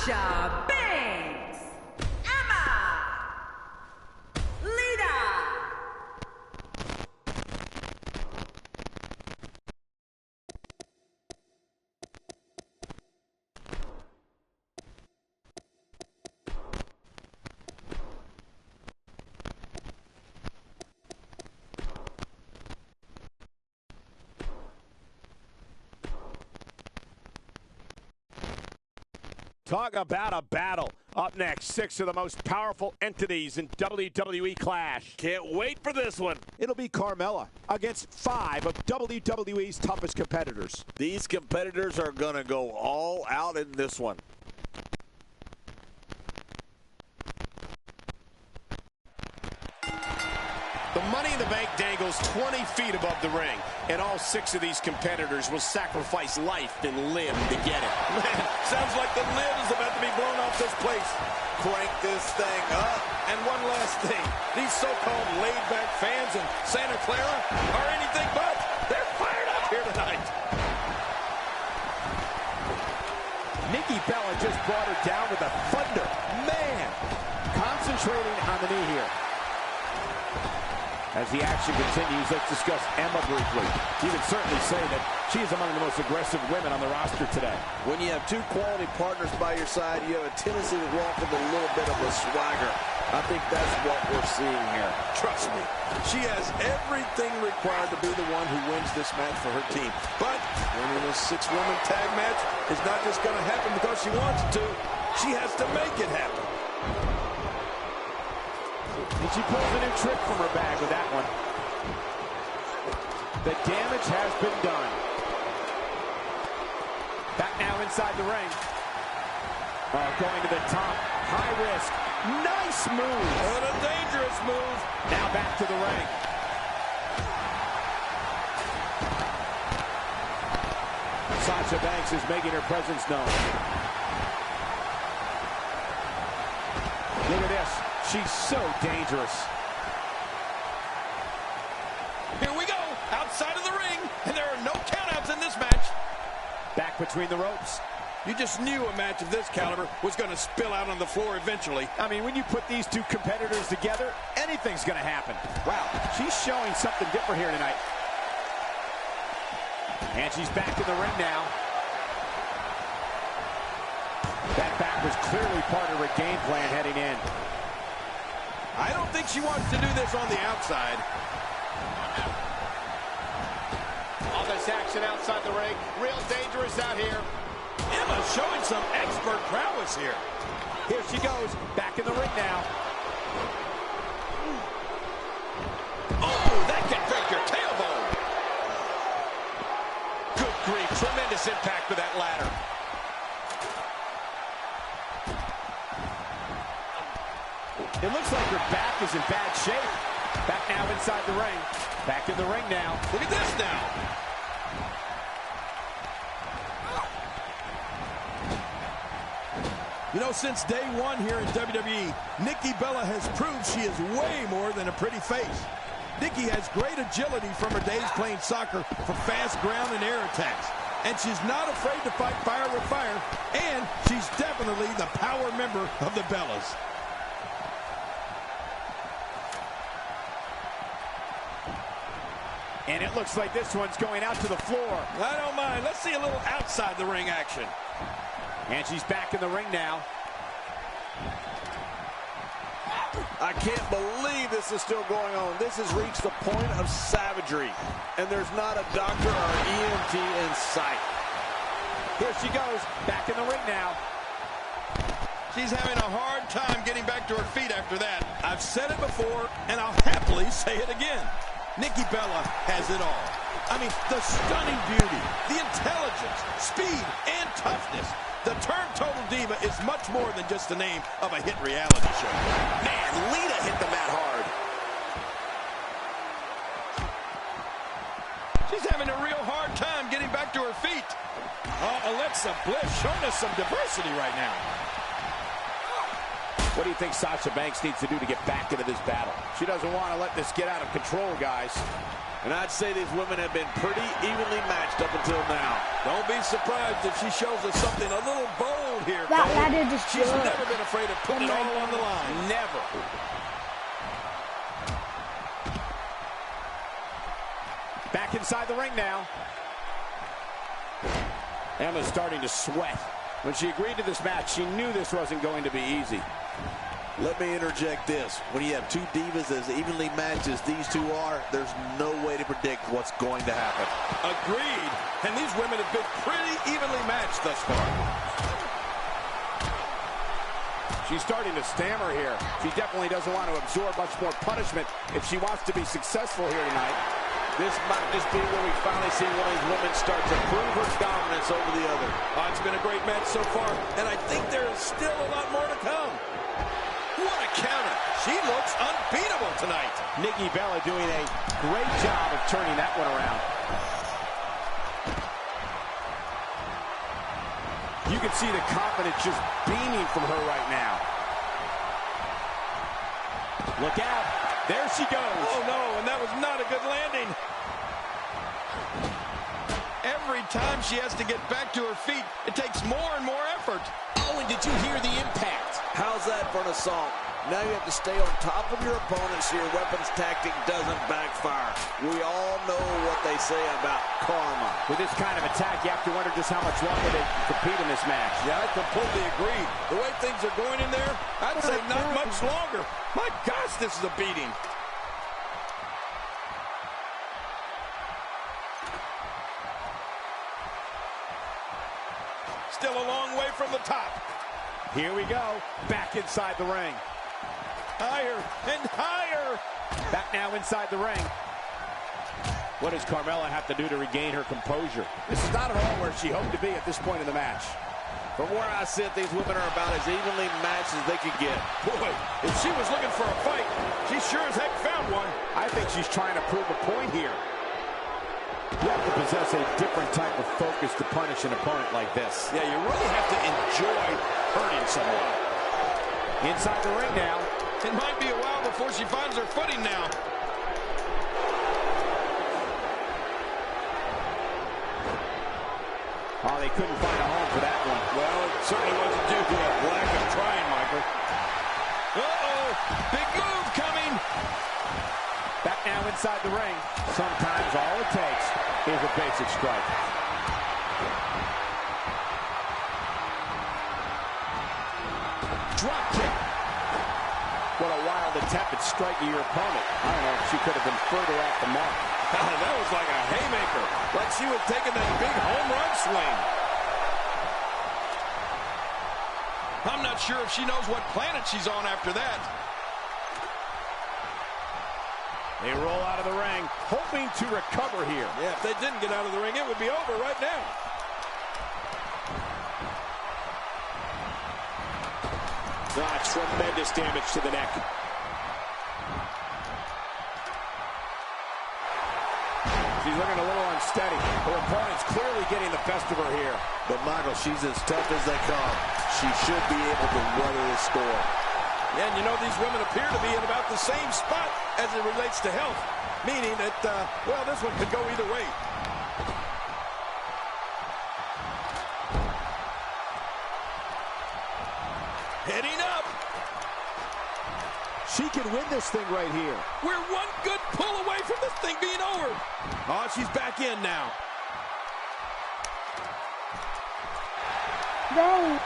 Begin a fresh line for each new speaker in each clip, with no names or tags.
Sasha Banks, Emma, Lita.
Talk about a battle. Up next, 6 of the most powerful entities in WWE Clash.
Can't wait for this one.
It'll be Carmella against 5 of WWE's toughest competitors.
These competitors are going to go all out in this one.
The Money in the Bank dangles 20 feet above the ring, and all 6 of these competitors will sacrifice life and limb to get it.
Man, sounds like the lid is about to be blown off this place. Crank this thing up. And one last thing, these so-called laid-back fans in Santa Clara are anything but. They're fired up here tonight.
Nikki Bella just brought her down with a thunder. Man, concentrating on the knee here.
As the action continues, let's discuss Emma briefly. You can certainly say that she is among the most aggressive women on the roster today.
When you have 2 quality partners by your side, you have a tendency to walk with a little bit of a swagger. I think that's what we're seeing here. Trust me, she has everything required to be the one who wins this match for her team. But winning a 6-woman tag match is not just going to happen because she wants it to. She has to make it happen.
And she pulls a new trick from her bag with that one. The damage has been done. Back now inside the ring. Going to the top. High risk. Nice move.
What a dangerous move.
Now back to the ring.
Sasha Banks is making her presence known.
Look at this. She's so dangerous.
Here we go, outside of the ring, and there are no countouts in this match.
Back between the ropes.
You just knew a match of this caliber was going to spill out on the floor eventually.
I mean, when you put these 2 competitors together, anything's going to happen. Wow, she's showing something different here tonight. And she's back in the ring now. That back was clearly part of her game plan heading in.
I don't think she wants to do this on the outside.
All this action outside the ring, real dangerous out here.
Emma showing some expert prowess here.
Here she goes, back in the ring now.
Oh, that can break your tailbone. Good grief, tremendous impact with that ladder.
It looks like her back is in bad shape. Back now inside the ring. Back in the ring now.
Look at this now. You know, since day 1 here in WWE, Nikki Bella has proved she is way more than a pretty face. Nikki has great agility from her days playing soccer for fast ground and air attacks. And she's not afraid to fight fire with fire. And she's definitely the power member of the Bellas.
And it looks like this one's going out to the floor.
I don't mind. Let's see a little outside the ring action.
And she's back in the ring now.
I can't believe this is still going on. This has reached the point of savagery. And there's not a doctor or EMT in sight.
Here she goes, back in the ring now.
She's having a hard time getting back to her feet after that. I've said it before, and I'll happily say it again. Nikki Bella has it all. I mean, the stunning beauty, the intelligence, speed, and toughness. The term Total Diva is much more than just the name of a hit reality show. Man, Lita hit the mat hard. She's having a real hard time getting back to her feet. Alexa Bliss showing us some diversity right now.
What do you think Sasha Banks needs to do to get back into this battle? She doesn't want to let this get out of control, guys.
And I'd say these women have been pretty evenly matched up until now. Don't be surprised if she shows us something a little bold here.
That is just
She's
good.
never been afraid of putting it all on the line.
Never. Back inside the ring now. Emma's starting to sweat. When she agreed to this match, she knew this wasn't going to be easy.
Let me interject this. When you have two divas as evenly matched as these two are, there's no way to predict what's going to happen.
Agreed. And these women have been pretty evenly matched thus far.
She's starting to stammer here. She definitely doesn't want to absorb much more punishment if she wants to be successful here tonight.
This might just be where we finally see one of these women start to prove her dominance over the other. It's been a great match so far, and I think there is still a lot more to come. What a counter. She looks unbeatable tonight.
Nikki Bella doing a great job of turning that one around. You can see the confidence just beaming from her right now. Look out. There she goes.
Oh, no, and that was not a good landing. Every time she has to get back to her feet, it takes more and more effort.
Oh, and did you hear the impact?
How's that for an assault? Now you have to stay on top of your opponent so your weapons tactic doesn't backfire. We all know what they say about karma.
With this kind of attack, you have to wonder just how much longer they can compete in this match.
Yeah, I completely agree. The way things are going in there, I'd say not much longer. My gosh, this is a beating. Still a long way from the top.
Here we go. Back inside the ring.
Higher and higher.
Back now inside the ring. What does Carmella have to do to regain her composure? This is not at all where she hoped to be at this point in the match.
From where I sit, these women are about as evenly matched as they could get.
Boy, if she was looking for a fight, she sure as heck found one.
I think she's trying to prove a point here. You have to possess a different type of focus to punish an opponent like this.
Yeah, you really have to enjoy hurting someone.
Inside the ring now.
It might be a while before she finds her footing now.
Oh, they couldn't find a home for that one.
Well, it certainly wasn't due to a lack of trying, Michael. Uh-oh, big move coming.
Back now inside the ring. Sometimes all it takes is a basic strike. Drop kick. What a wild attempt at striking your opponent. I don't know if she could have been further off the mark.
That was like a haymaker. Like she was taking that big home run swing. I'm not sure if she knows what planet she's on after that.
They roll out of the ring, hoping to recover here.
Yeah, if they didn't get out of the ring, it would be over right now.
Tremendous damage to the neck. She's looking a little unsteady. Her opponent's clearly getting the best of her here.
But, Michael, she's as tough as they come. She should be able to weather the storm.
Yeah, and you know, these women appear to be in about the same spot as it relates to health. Meaning that, well, this one could go either way. Heading up.
She can win this thing right here.
We're one good pull away from this thing being over. Oh, she's back in now.
Dang.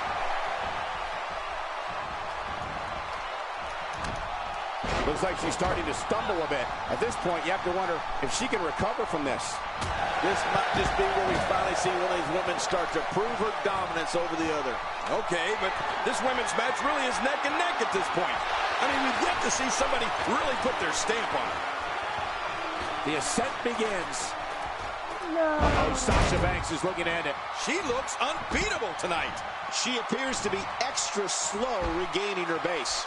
Looks like she's starting to stumble a bit. At this point, you have to wonder if she can recover from this.
This might just be where we finally see one of these women start to prove her dominance over the other.
Okay, but this women's match really is neck and neck at this point. I mean, we've yet to see somebody really put their stamp on it.
The ascent begins.
No.
Uh-oh, Sasha Banks is looking at it.
She looks unbeatable tonight.
She appears to be extra slow regaining her base.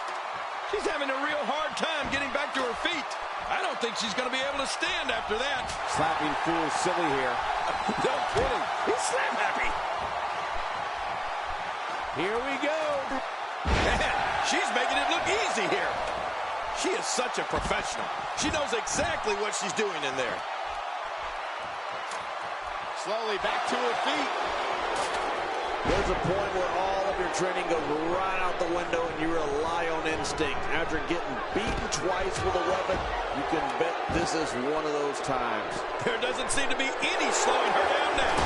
She's having a real hard time getting back to her feet. I don't think she's going to be able to stand after that.
Slapping fool silly here.
No kidding. He's slap happy.
Here we go.
Man, She's making it look easy here. She is such a professional. She knows exactly what she's doing in there.
Slowly back to her feet.
There's a point where all of your training goes right out the window and you rely on instinct. After getting beaten twice with a weapon, you can bet this is one of those times.
There doesn't seem to be any slowing her down now.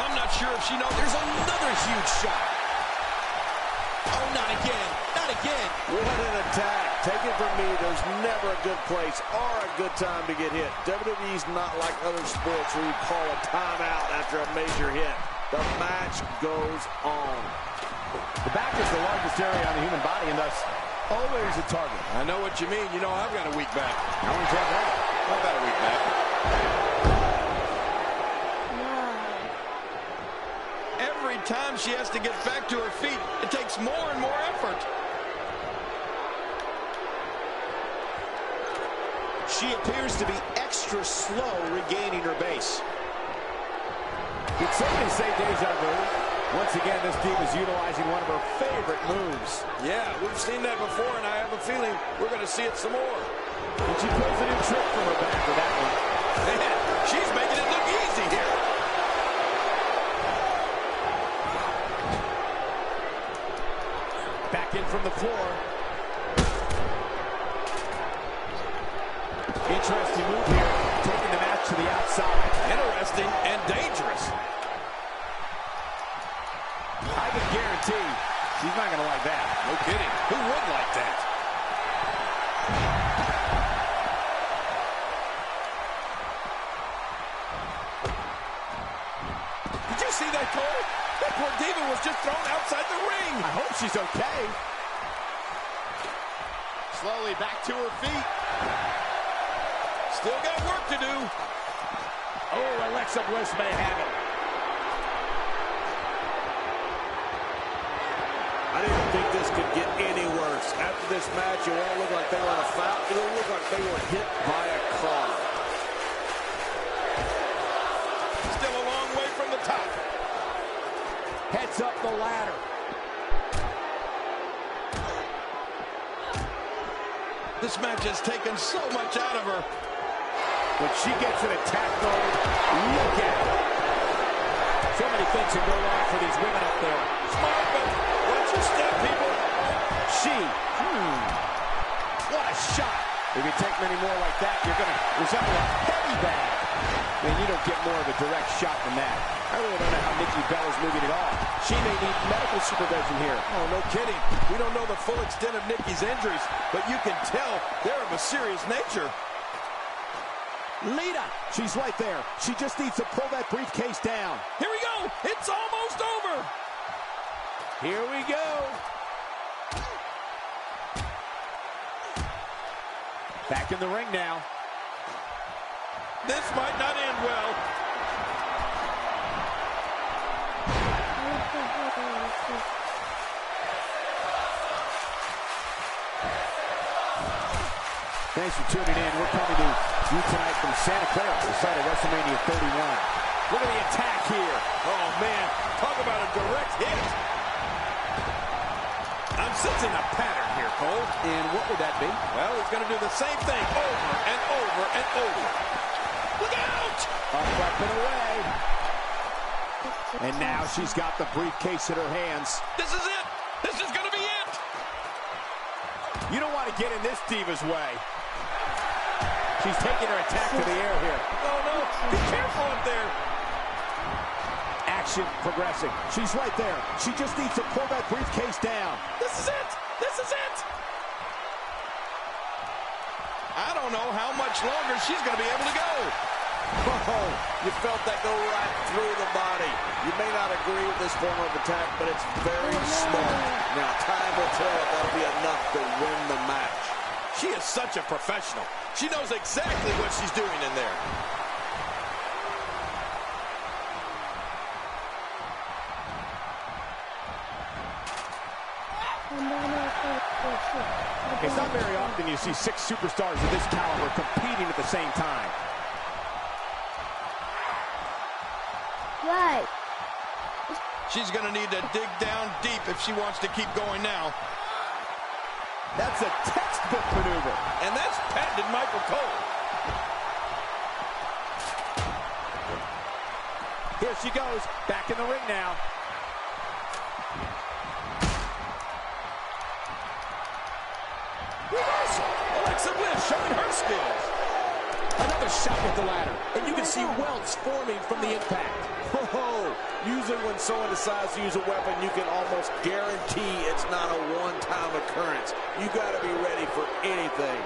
I'm not sure if she knows.
There's another huge shot. Oh, not again. Not again.
What an attack. Take it from me, there's never a good place or a good time to get hit. WWE's not like other sports where you call a timeout after a major hit. The match goes on.
The back is the largest area on the human body and thus always a target.
I know what you mean. You know, I've got a weak back.
How many times that?
I've got a weak back. Every time she has to get back to her feet, it takes more and more effort.
She appears to be extra slow regaining her base. Did somebody say deja vu? Once again, this team is utilizing one of her favorite moves.
Yeah, we've seen that before, and I have a feeling we're going to see it some more.
And she pulls a new trick from her back with that one.
Man, she's making it look easy here.
Back in from the floor. Interesting move here, taking the match to the outside.
Interesting and dangerous.
I can guarantee she's not going to like that.
No kidding. Who would like that? Did you see that, Cole? That poor diva was just thrown outside the ring.
I hope she's okay. Slowly back to her feet.
Still got work to do.
Oh, Alexa Bliss may have it.
I didn't think this could get any worse. After this match, it won't look like they were on a foul. It'll look like they were hit by a car.
Still a long way from the top.
Heads up the ladder.
This match has taken so much out of her.
When she gets in attack mode, look at it. So many things can go wrong for these women up there.
Smart, but watch your step, people.
What a shot. If you take many more like that, you're going to resemble a heavy bag. Man, you don't get more of a direct shot than that. I really don't know how Nikki Bella's moving at all. She may need medical supervision here.
Oh, no kidding. We don't know the full extent of Nikki's injuries, but you can tell they're of a serious nature.
Lita, she's right there. She just needs to pull that briefcase down.
Here we go. It's almost over.
Here we go. Back in the ring now.
This might not end well.
Thanks for tuning in. We're coming to you tonight from Santa Clara, the site of WrestleMania 31. Look at the attack here.
Oh, man. Talk about a direct hit. I'm sensing a pattern here, Cole.
And what would that be?
Well, he's going to do the same thing over and over and over. Look out!
Up, up, and away. And now she's got the briefcase in her hands.
This is it. This is going to be it.
You don't want to get in this diva's way. She's taking her attack to the air here.
Oh, no. Be careful up there.
Action progressing. She's right there. She just needs to pull that briefcase down.
This is it. This is it. I don't know how much longer she's going to be able to go.
Oh, you felt that go right through the body. You may not agree with this form of attack, but it's very smart. Now, time will tell if that'll be enough to win the match.
She is such a professional. She knows exactly what she's doing in there.
It's not very often you see 6 superstars of this caliber competing at the same time.
Right.
She's going to need to dig down deep if she wants to keep going now.
That's a textbook maneuver.
And that's patented Michael Cole.
Here she goes, back in the ring now.
Reversal. Alexa Bliss showing her skills.
Another shot with the ladder, and you can see welts forming from the impact.
Oh, usually when someone decides to use a weapon, you can almost guarantee it's not a one-time occurrence. You got to be ready for anything.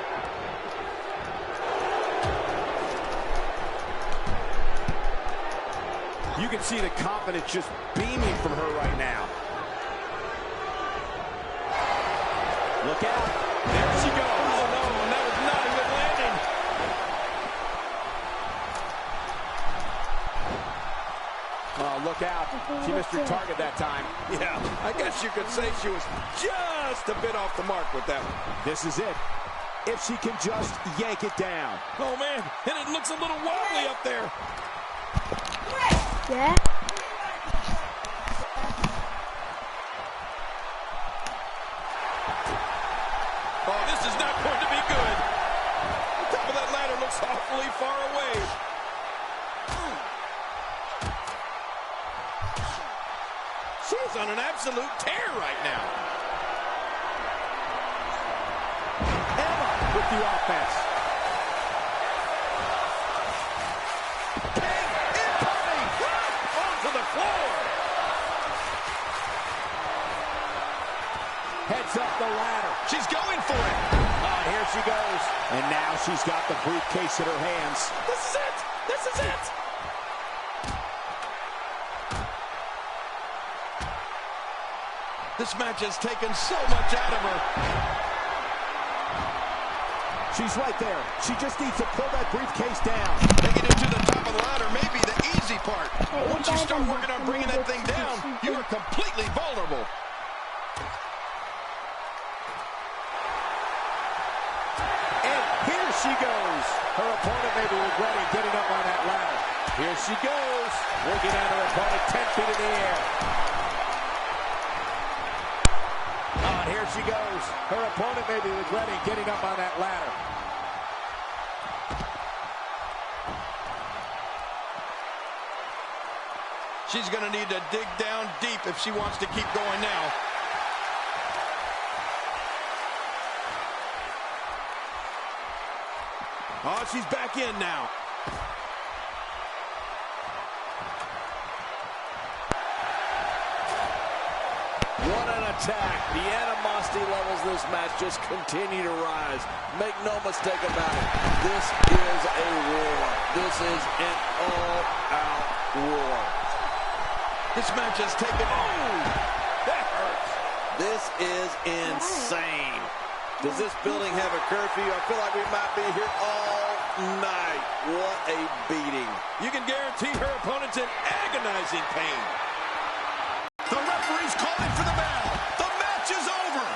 You can see the confidence just beaming from her right now. Look out. There she goes.
Oh, no, and that was not a good landing.
Oh, look out. She missed her target that time.
Yeah, I guess you could say she was just a bit off the mark with that one.
This is it. If she can just yank it down.
Oh, man, and it looks a little wobbly up there.
Yeah.
Oh, this is not going to be good. The top of that ladder looks awfully far away. She's on an absolute tear right now.
Emma with the offense.
King incoming. Onto the floor.
Heads up the ladder.
She's going for it.
Here she goes. And now she's got the briefcase in her hands.
This is it. This is it. This match has taken so much out of her.
She's right there. She just needs to pull that briefcase down.
Taking it to the top of the ladder may be the easy part. But once you start working on bringing that thing down, you are completely vulnerable.
And here she goes. Her opponent may be regretting getting up on that ladder. Here she goes. Working on her opponent 10 feet in the air. Here she goes. Her opponent may be regretting getting up on that ladder.
She's going to need to dig down deep if she wants to keep going now. Oh, she's back in now.
What an attack. The animosity levels of this match just continue to rise. Make no mistake about it. This is a war. This is an all-out war.
This match has taken... Oh! That hurts.
This is insane. Does this building have a curfew? I feel like we might be here all night. What a beating.
You can guarantee her opponent's in agonizing pain. The referee's calling for the bell. The match is over.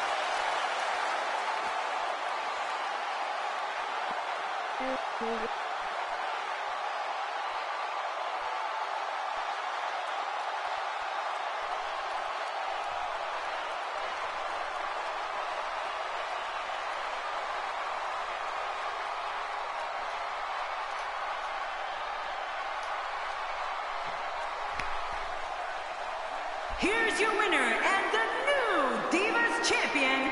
Here's your winner and the new Divas Champion,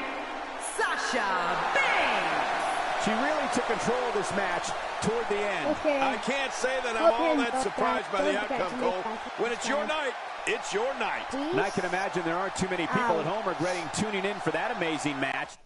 Sasha Banks.
She really took control of this match toward the end.
Okay.
I can't say that I'm all that surprised by the outcome, Cole. When it's your night, it's your night.
And I can imagine there aren't too many people at home regretting tuning in for that amazing match.